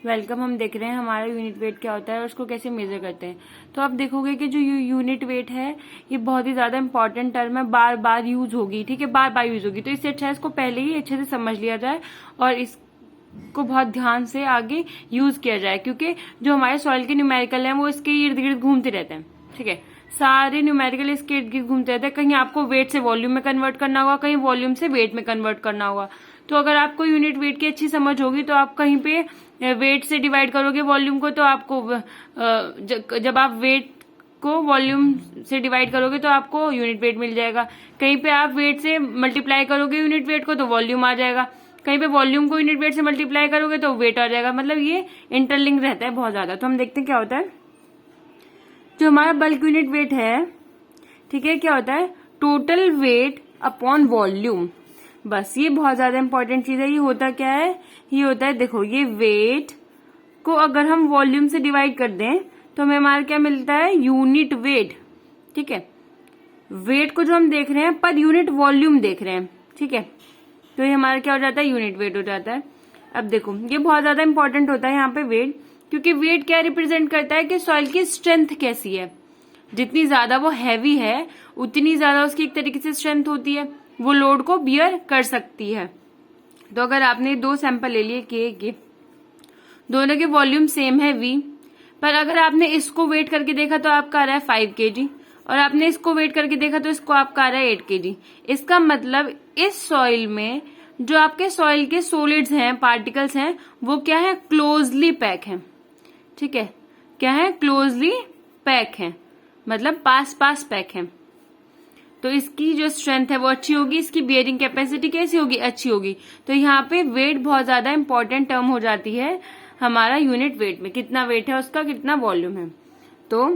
Welcome. हम देख रहे हैं हमारा यूनिट वेट क्या होता है और उसको कैसे मेजर करते हैं। तो आप देखोगे कि जो यूनिट वेट है ये बहुत ही ज्यादा इंपॉर्टेंट टर्म है, बार बार यूज होगी। ठीक है, बार बार यूज होगी, तो इससे अच्छा है इसको पहले ही अच्छे से समझ लिया जाए और इसको बहुत ध्यान से आगे यूज किया जाए, क्योंकि जो हमारे सॉइल के न्यूमेरिकल हैं वो इसके इर्द गिर्द घूमते रहते हैं। ठीक है, सारे न्यूमेरिकल इसके इर्द गिर्द घूमते रहते हैं। कहीं आपको वेट से वॉल्यूम में कन्वर्ट करना होगा, कहीं वॉल्यूम से वेट में कन्वर्ट करना होगा। तो अगर आपको यूनिट वेट की अच्छी समझ होगी तो आप कहीं पे वेट से डिवाइड करोगे वॉल्यूम को, तो आपको जब आप वेट को वॉल्यूम से डिवाइड करोगे तो आपको यूनिट वेट मिल जाएगा। कहीं पे आप वेट से मल्टीप्लाई करोगे यूनिट वेट को तो वॉल्यूम आ जाएगा। कहीं पे वॉल्यूम को यूनिट वेट से मल्टीप्लाई करोगे तो वेट आ जाएगा। मतलब ये इंटरलिंक रहता है बहुत ज्यादा। तो हम देखते हैं क्या होता है। जो हमारा बल्क यूनिट वेट है, ठीक है, क्या होता है, टोटल वेट अपॉन वॉल्यूम। बस ये बहुत ज्यादा इंपॉर्टेंट चीज है। ये होता क्या है, ये होता है, देखो, ये वेट को अगर हम वॉल्यूम से डिवाइड कर दें तो हमें हमारा क्या मिलता है, यूनिट वेट। ठीक है, वेट को जो हम देख रहे हैं पर यूनिट वॉल्यूम देख रहे हैं। ठीक है, तो ये हमारा क्या हो जाता है, यूनिट वेट हो जाता है। अब देखो, ये बहुत ज्यादा इंपॉर्टेंट होता है यहाँ पे वेट, क्योंकि वेट क्या रिप्रेजेंट करता है कि सॉइल की स्ट्रेंथ कैसी है। जितनी ज्यादा वो हैवी है उतनी ज्यादा उसकी एक तरीके से स्ट्रेंथ होती है, वो लोड को बियर कर सकती है। तो अगर आपने दो सैंपल ले लिए के, दोनों के वॉल्यूम सेम है V, पर अगर आपने इसको वेट करके देखा तो आपका आ रहा है 5 kg और आपने इसको वेट करके देखा तो इसको आपका आ रहा है 8 kg। इसका मतलब इस सॉइल में जो आपके सॉइल के सॉलिड्स हैं, पार्टिकल्स हैं, वो क्या है, क्लोजली पैक है। ठीक है, क्या है, क्लोजली पैक है, मतलब पास पास पैक है। तो इसकी जो स्ट्रेंथ है वो अच्छी होगी, इसकी बियरिंग कैपेसिटी कैसी होगी, अच्छी होगी। तो यहाँ पे वेट बहुत ज्यादा इंपॉर्टेंट टर्म हो जाती है हमारा यूनिट वेट में। कितना वेट है उसका, कितना वॉल्यूम है। तो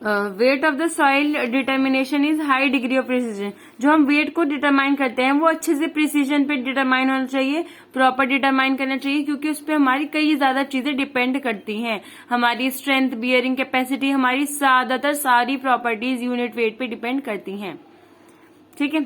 weight of the soil determination is high degree of precision. जो हम वेट को डिटरमाइन करते हैं वो अच्छे से प्रिसीजन पे डिटरमाइन होना चाहिए, प्रॉपर डिटरमाइन करना चाहिए, क्योंकि उस पर हमारी कई ज्यादा चीजें डिपेंड करती हैं। हमारी स्ट्रेंथ, बियरिंग कैपेसिटी, हमारी ज्यादातर सारी प्रॉपर्टीज यूनिट वेट पे डिपेंड करती हैं। ठीक है,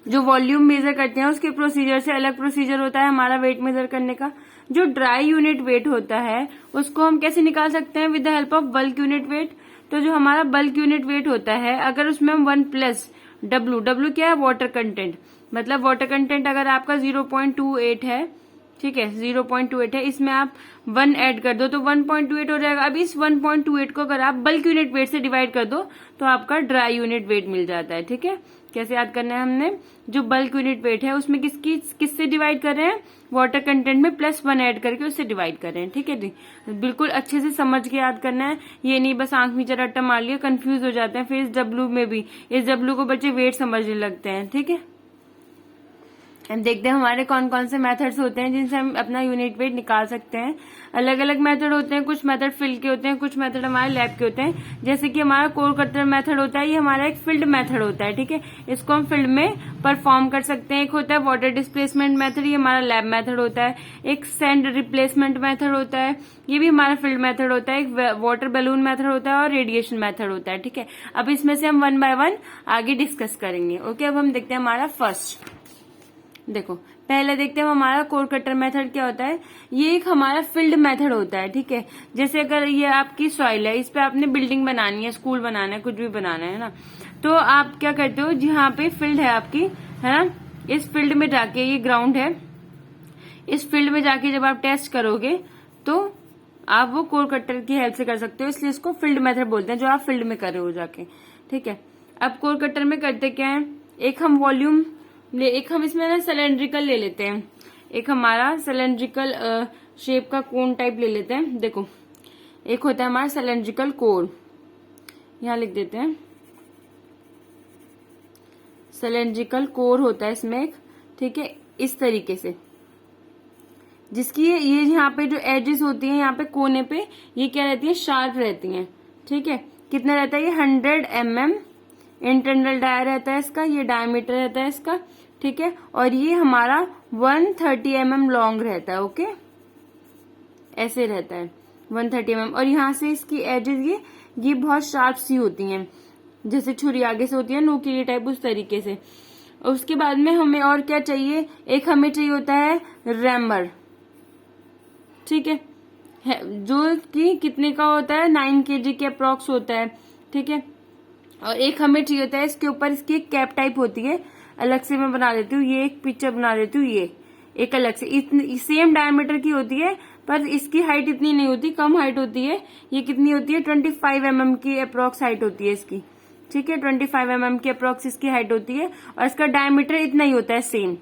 जो वॉल्यूम मेजर करते हैं उसके प्रोसीजर से अलग प्रोसीजर होता है हमारा वेट मेजर करने का। जो ड्राई यूनिट वेट होता है उसको हम कैसे निकाल सकते हैं, with the help of bulk unit weight. तो जो हमारा बल्क यूनिट वेट होता है, अगर उसमें हम 1 प्लस डब्ल्यू क्या है, वाटर कंटेंट, मतलब वाटर कंटेंट अगर आपका 0.28 है, ठीक है, 0.28 है, इसमें आप 1 ऐड कर दो तो 1.28 हो जाएगा। अब इस 1.28 को अगर आप बल्क यूनिट वेट से डिवाइड कर दो तो आपका ड्राई यूनिट वेट मिल जाता है। ठीक है, कैसे याद करना है हमने, जो बल्क यूनिट वेट है उसमें किससे डिवाइड कर रहे हैं, वाटर कंटेंट में +1 ऐड करके उससे डिवाइड कर रहे हैं। ठीक है जी, बिल्कुल अच्छे से समझ के याद करना है, ये नहीं बस आंख में रट्टा मार लिया, कंफ्यूज हो जाते हैं। फिर इस डब्लू में भी, इस डब्लू को बच्चे वेट समझने लगते हैं। ठीक है, हम देखते हैं हमारे कौन कौन से मेथड्स होते हैं जिनसे हम अपना यूनिट वेट निकाल सकते हैं। अलग अलग मेथड होते हैं, कुछ मेथड फील्ड के होते हैं, कुछ मेथड हमारे लैब के होते हैं। जैसे कि हमारा कोर कटर मेथड होता है, ये हमारा एक फील्ड मेथड होता है। ठीक है, इसको हम फील्ड में परफॉर्म कर सकते हैं। एक होता है वाटर डिस्प्लेसमेंट मेथड, ये हमारा लैब मेथड होता है। एक सैंड रिप्लेसमेंट मेथड होता है, ये भी हमारा फील्ड मेथड होता है। एक वाटर बैलून मेथड होता है और रेडिएशन मेथड होता है। ठीक है, अब इसमें से हम 1 बाय 1 आगे डिस्कस करेंगे। ओके, अब हम देखते हैं हमारा फर्स्ट। देखो, पहले देखते हैं हमारा कोर कटर मेथड क्या होता है। ये एक हमारा फील्ड मेथड होता है। ठीक है, जैसे अगर ये आपकी सॉइल है, इस पे आपने बिल्डिंग बनानी है, स्कूल बनाना है, कुछ भी बनाना है ना, तो आप क्या करते हो, जहाँ पे फील्ड है आपकी, है ना, इस फील्ड में जाके, ये ग्राउंड है, इस फील्ड में जाके जब आप टेस्ट करोगे तो आप वो कोर कटर की हेल्प से कर सकते हो, इसलिए इसको फील्ड मेथड बोलते हैं, जो आप फील्ड में कर रहे हो जाके। ठीक है, अब कोर कटर में करते क्या है, एक हम वॉल्यूम एक हम इसमें ना सिलेंड्रिकल ले लेते हैं, एक हमारा सिलेंड्रिकल शेप का कोन टाइप ले लेते हैं। देखो, एक होता है हमारा सिलेंड्रिकल कोर, यहां लिख देते हैं, सिलेंड्रिकल कोर होता है इसमें एक। ठीक है, इस तरीके से, जिसकी ये यहाँ पे जो एजेस होती है, यहाँ पे कोने पे ये क्या रहती है, शार्प रहती हैं। ठीक है, कितना रहता है, ये 100 mm इंटरनल डाया रहता है इसका, ये डायमीटर रहता है इसका। ठीक है, और ये हमारा 130 mm लॉन्ग रहता है। ओके, ऐसे रहता है 130 mm, और यहाँ से इसकी एजेस ये बहुत शार्प सी होती हैं, जैसे छुरी आगे से होती है नोकीली टाइप, उस तरीके से। उसके बाद में हमें और क्या चाहिए, एक हमें चाहिए होता है रैमर। ठीक है, जो कि कितने का होता है, 9 kg के अप्रोक्स होता है। ठीक है, और एक हमें चाहिए होता है इसके ऊपर, इसकी एक कैप टाइप होती है, अलग से मैं बना देती हूँ, ये एक पिक्चर बना देती हूँ, ये एक अलग से इतनी सेम डायमीटर की होती है, पर इसकी हाइट इतनी नहीं होती, कम हाइट होती है। ये कितनी होती है, 25 mm की अप्रोक्स हाइट होती है इसकी। ठीक है, 25 mm की अप्रोक्स इसकी हाइट होती है, और इसका डायमीटर इतना ही होता है सेम।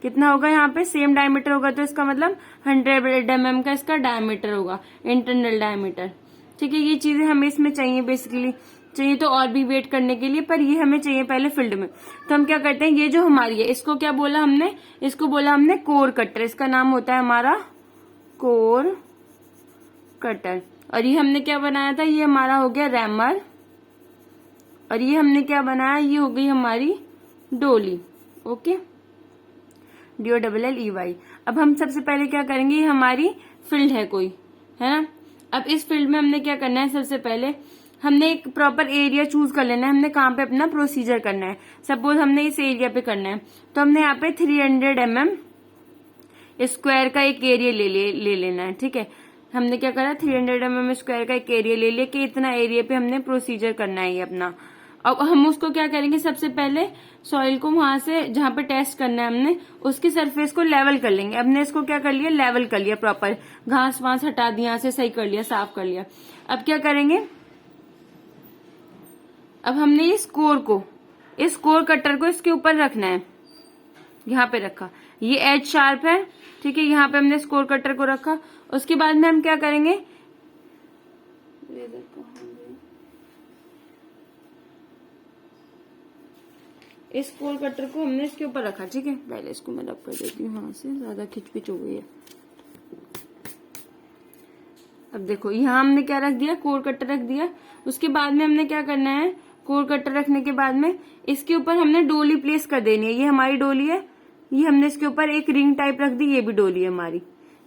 कितना होगा यहाँ पे, सेम डायमीटर होगा, तो इसका मतलब 100 mm का इसका डायमीटर होगा, इंटरनल डायमीटर। ठीक है, ये चीजें हमें इसमें चाहिए, बेसिकली चाहिए तो और भी वेट करने के लिए, पर ये हमें चाहिए पहले फील्ड में। तो हम क्या करते हैं, ये जो हमारी है, इसको क्या बोला हमने, इसको बोला हमने कोर कटर, इसका नाम होता है हमारा कोर कटर। और ये हमने क्या बनाया था, ये हमारा हो गया रैमर, और ये हमने क्या बनाया, ये हो गई हमारी डोली। Okay, DOLLEY। अब हम सबसे पहले क्या करेंगे, ये हमारी फील्ड है कोई, है ना। अब इस फील्ड में हमने क्या करना है, सबसे पहले हमने एक प्रॉपर एरिया चूज कर लेना है, हमने कहाँ पे अपना प्रोसीजर करना है। सपोज हमने इस एरिया पे करना है, तो हमने यहाँ पे 300 mm स्क्वायर का एक एरिया ले लेना है। ठीक है, हमने क्या करा, 300 mm स्क्वायर का एक एरिया ले लिया कि इतना एरिया पे हमने प्रोसीजर करना है ये अपना। अब हम उसको क्या करेंगे, सबसे पहले सॉइल को वहां से जहां पे टेस्ट करना है हमने, उसकी सरफेस को लेवल कर लेंगे। हमने इसको क्या कर लिया, लेवल कर लिया, प्रॉपर घास वास हटा दिया, से सही कर लिया, साफ कर लिया। अब क्या करेंगे, अब हमने इस कोर कटर को इसके ऊपर रखना है, यहाँ पे रखा, ये एज शार्प है। ठीक है, यहाँ पे हमने स्कोर कटर को रखा। उसके बाद में हम क्या करेंगे, इस स्कोर कटर को हमने इसके ऊपर रखा। ठीक है, पहले इसको मैं रब कर देती हूँ, वहां से ज्यादा खिचपिच हो गई है। अब देखो, यहाँ हमने क्या रख दिया, कोर कटर रख दिया। उसके बाद में हमने क्या करना है, कोर कटर रखने के बाद में इसके ऊपर हमने डोली प्लेस कर देनी है। ये हमारी डोली है, ये हमने इसके ऊपर एक रिंग टाइप रख दी, ये भी डोली है हमारी।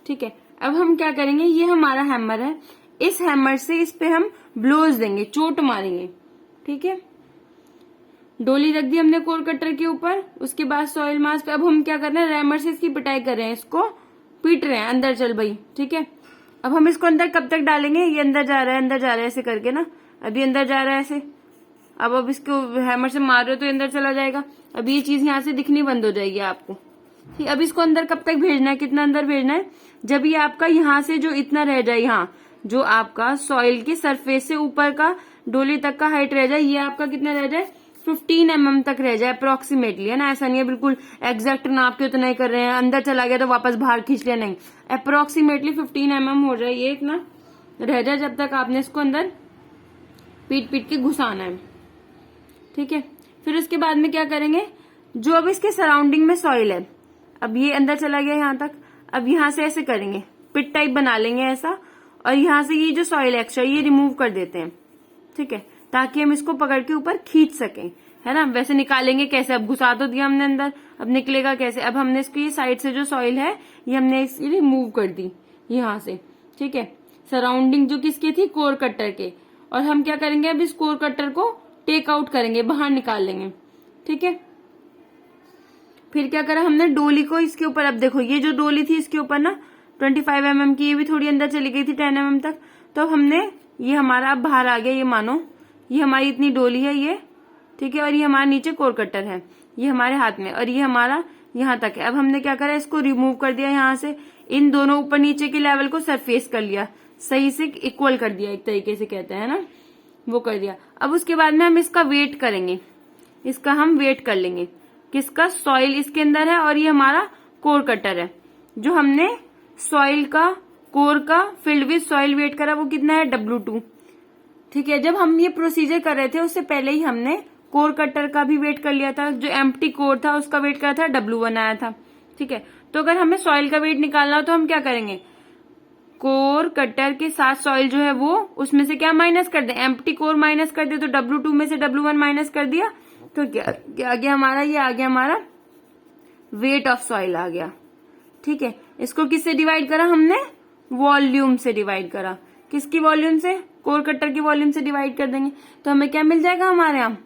ठीक है, अब हम क्या करेंगे, ये हमारा हैमर है, इस हैमर से इस पे हम ब्लोज देंगे, चोट मारेंगे। ठीक है, डोली रख दी हमने कोर कटर के ऊपर। उसके बाद सॉइल मास पे अब हम क्या कर रहे हैं, रैमर से इसकी पिटाई कर रहे हैं, इसको पीट रहे हैं, अंदर चल भाई। ठीक है, अब हम इसको अंदर कब तक डालेंगे, ये अंदर जा रहा है, अंदर जा रहा है, ऐसे करके ना, अभी अंदर जा रहा है ऐसे। अब इसको हैमर से मार रहे हो तो अंदर चला जाएगा। अब ये चीज यहाँ से दिखनी बंद हो जाएगी आपको। ठीक, अब इसको अंदर कब तक भेजना है, कितना अंदर भेजना है, जब ये आपका यहाँ से जो इतना रह जाए, यहाँ जो आपका सॉइल की सरफेस से ऊपर का डोली तक का हाइट रह जाए, ये आपका कितना रह जाए, 15 mm तक रह जाए अप्रोक्सीमेटली, है ना। ऐसा नहीं है बिल्कुल एग्जैक्ट नाप के उतना ही कर रहे हैं, अंदर चला गया तो वापस बाहर खींच लिया, नहीं, अप्रोक्सीमेटली 15 mm हो जाए, ये एक ना रह जाए, जब तक आपने इसको अंदर पीट पीट के घुसाना है। ठीक है, फिर उसके बाद में क्या करेंगे, जो अब इसके सराउंडिंग में सॉइल है, अब ये अंदर चला गया यहाँ तक, अब यहाँ से ऐसे करेंगे, पिट टाइप बना लेंगे ऐसा, और यहाँ से ये जो सॉइल एक्स्ट्रा ये रिमूव कर देते हैं। ठीक है, ताकि हम इसको पकड़ के ऊपर खींच सकें, है ना। वैसे निकालेंगे कैसे, अब घुसा तो दिया हमने अंदर, अब निकलेगा कैसे। अब हमने इसकी साइड से जो सॉइल है ये हमने इसकी रिमूव कर दी यहाँ से। ठीक है, सराउंडिंग जो किसकी थी, कोर कटर के। और हम क्या करेंगे, अब इस कोर कटर को टेक आउट करेंगे, बाहर निकाल लेंगे। ठीक है, फिर क्या करा हमने, डोली को इसके ऊपर, अब देखो ये जो डोली थी इसके ऊपर ना 25 mm की, ये भी थोड़ी अंदर चली गई थी 10 mm तक, तो हमने ये हमारा अब बाहर आ गया, ये मानो ये हमारी इतनी डोली है ये। ठीक है, और ये हमारे नीचे कोर कटर है, ये हमारे हाथ में, और ये हमारा यहाँ तक है। अब हमने क्या करा, इसको रिमूव कर दिया यहाँ से, इन दोनों ऊपर नीचे के लेवल को सरफेस कर लिया, सही से इक्वल कर दिया, एक तरीके से कहते हैं ना, वो कर दिया। अब उसके बाद में हम इसका वेट करेंगे, इसका हम वेट कर लेंगे, किसका, सॉइल इसके अंदर है, और ये हमारा कोर कटर है। जो हमने सॉइल का, कोर का फिल्ड विद सॉइल वेट करा, वो कितना है, W2। ठीक है, जब हम ये प्रोसीजर कर रहे थे उससे पहले ही हमने कोर कटर का भी वेट कर लिया था, जो एम्प्टी कोर था उसका वेट करा था, W1 आया था। ठीक है, तो अगर हमें सॉइल का वेट निकालना हो तो हम क्या करेंगे, कोर कटर के साथ सॉइल जो है वो उसमें से क्या माइनस कर दे, एम्प्टी कोर माइनस कर दे, तो W2 में से W1 माइनस कर दिया, तो क्या आ गया हमारा, ये आ गया हमारा वेट ऑफ सॉइल आ गया। ठीक है, इसको किससे डिवाइड करा हमने, वॉल्यूम से डिवाइड करा, किसकी वॉल्यूम से, कोर कटर की वॉल्यूम से डिवाइड कर देंगे, तो हमें क्या मिल जाएगा, हमारे यहाँ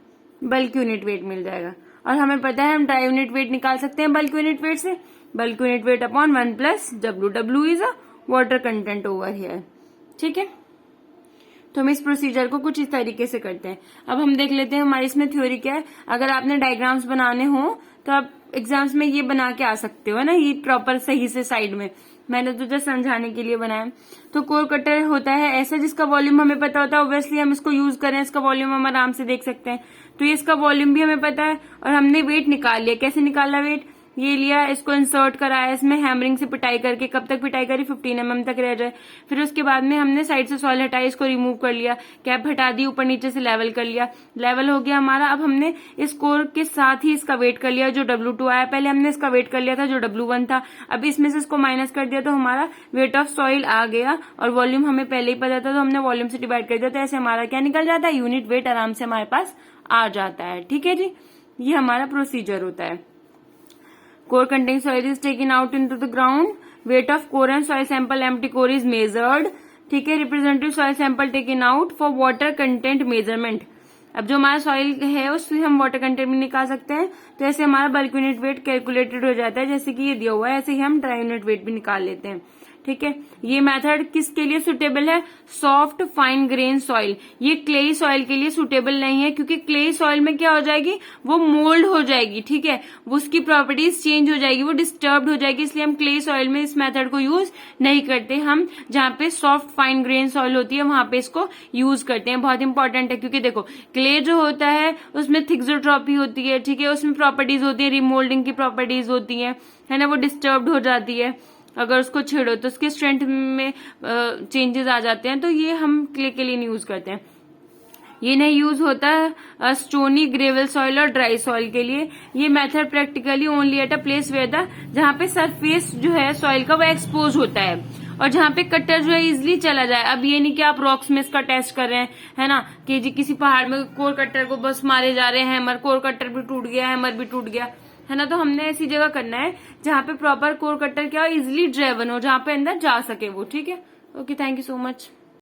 बल्क यूनिट वेट मिल जाएगा। और हमें पता है हम ड्राई यूनिट वेट निकाल सकते हैं बल्क यूनिट वेट से, bulk unit weight upon 1 + W। W is a water content over here. ठीक है, तो हम इस प्रोसीजर को कुछ इस तरीके से करते हैं। अब हम देख लेते हैं हमारी इसमें थ्योरी क्या है। अगर आपने डायग्राम्स बनाने हो तो आप एग्जाम्स में ये बना के आ सकते हो ना, ये प्रॉपर सही से साइड में। मैंने तो जस्ट समझाने के लिए बनाया। तो कोर कटर होता है ऐसा जिसका वॉल्यूम हमें पता होता है, ऑब्वियसली हम इसको यूज करें, इसका वॉल्यूम हम आराम से देख सकते हैं। तो ये इसका वॉल्यूम भी हमें पता है और हमने वेट निकाल लिया। कैसे निकाला वेट? ये लिया, इसको इंसर्ट कराया इसमें हैमरिंग से पिटाई करके। कब तक पिटाई करी? 15 mm तक रह जाए। फिर उसके बाद में हमने साइड से सॉइल हटाई, इसको रिमूव कर लिया, कैप हटा दी, ऊपर नीचे से लेवल कर लिया। लेवल हो गया हमारा। अब हमने इस कोर के साथ ही इसका वेट कर लिया जो W2 आया। पहले हमने इसका वेट कर लिया था जो W1 था। अब इसमें से इसको माइनस कर दिया तो हमारा वेट ऑफ सॉइल आ गया और वॉल्यूम हमें पहले ही पता था तो हमने वॉल्यूम से डिवाइड कर दिया। तो ऐसे हमारा क्या निकल जाता है? यूनिट वेट आराम से हमारे पास आ जाता है। ठीक है जी, ये हमारा प्रोसीजर होता है। Core containing soil is taken out into the ground. Weight of core and soil sample empty core is measured. ठीक है, representative soil sample taken out for water content measurement. अब जो हमारा सॉइल है उससे हम वाटर कंटेंट भी निकाल सकते हैं। तो ऐसे हमारा बल्क यूनिट वेट कैलकुलेटेड हो जाता है, जैसे कि ये दिया हुआ है। ऐसे ही हम ड्राई यूनिट वेट भी निकाल लेते हैं। ठीक है, ये मेथड किसके लिए सुटेबल है? Soft fine grain soil. ये क्लेई सॉइल के लिए सुटेबल नहीं है, क्योंकि क्लेई सॉइल में क्या हो जाएगी? वो मोल्ड हो जाएगी। ठीक है, वो उसकी प्रॉपर्टीज चेंज हो जाएगी, वो डिस्टर्ब हो जाएगी। इसलिए हम क्लेई सॉइल में इस मेथड को यूज नहीं करते। हम जहाँ पे सॉफ्ट फाइन ग्रेन सॉइल होती है वहां पे इसको यूज करते हैं। बहुत इंपॉर्टेंट है, क्योंकि देखो क्ले जो होता है उसमें थिक्सोट्रॉपी होती है। ठीक है, उसमें प्रॉपर्टीज होती है, रिमोल्डिंग की प्रॉपर्टीज होती है ना, वो डिस्टर्ब हो जाती है। अगर उसको छेड़ो तो उसके स्ट्रेंथ में चेंजेस आ जाते हैं। तो ये हम क्ले के लिए नहीं यूज करते हैं। ये नहीं यूज होता है स्टोनी ग्रेवल सॉइल और ड्राई सॉइल के लिए। ये method practically only at a place where the जहाँ पे सरफेस जो है सॉइल का वो एक्सपोज होता है और जहाँ पे कटर जो है इजिली चला जाए। अब ये नहीं कि आप रॉक्स में इसका टेस्ट कर रहे हैं, है ना, कि जी किसी पहाड़ में कोर कटर को बस मारे जा रहे हैं हैमर, कोर कटर भी टूट गया, हैमर भी टूट गया, है ना। तो हमने ऐसी जगह करना है जहाँ पे प्रॉपर कोर कटर क्या इजिली ड्राइवन हो, जहाँ पे अंदर जा सके वो। ठीक है, okay, thank you so much.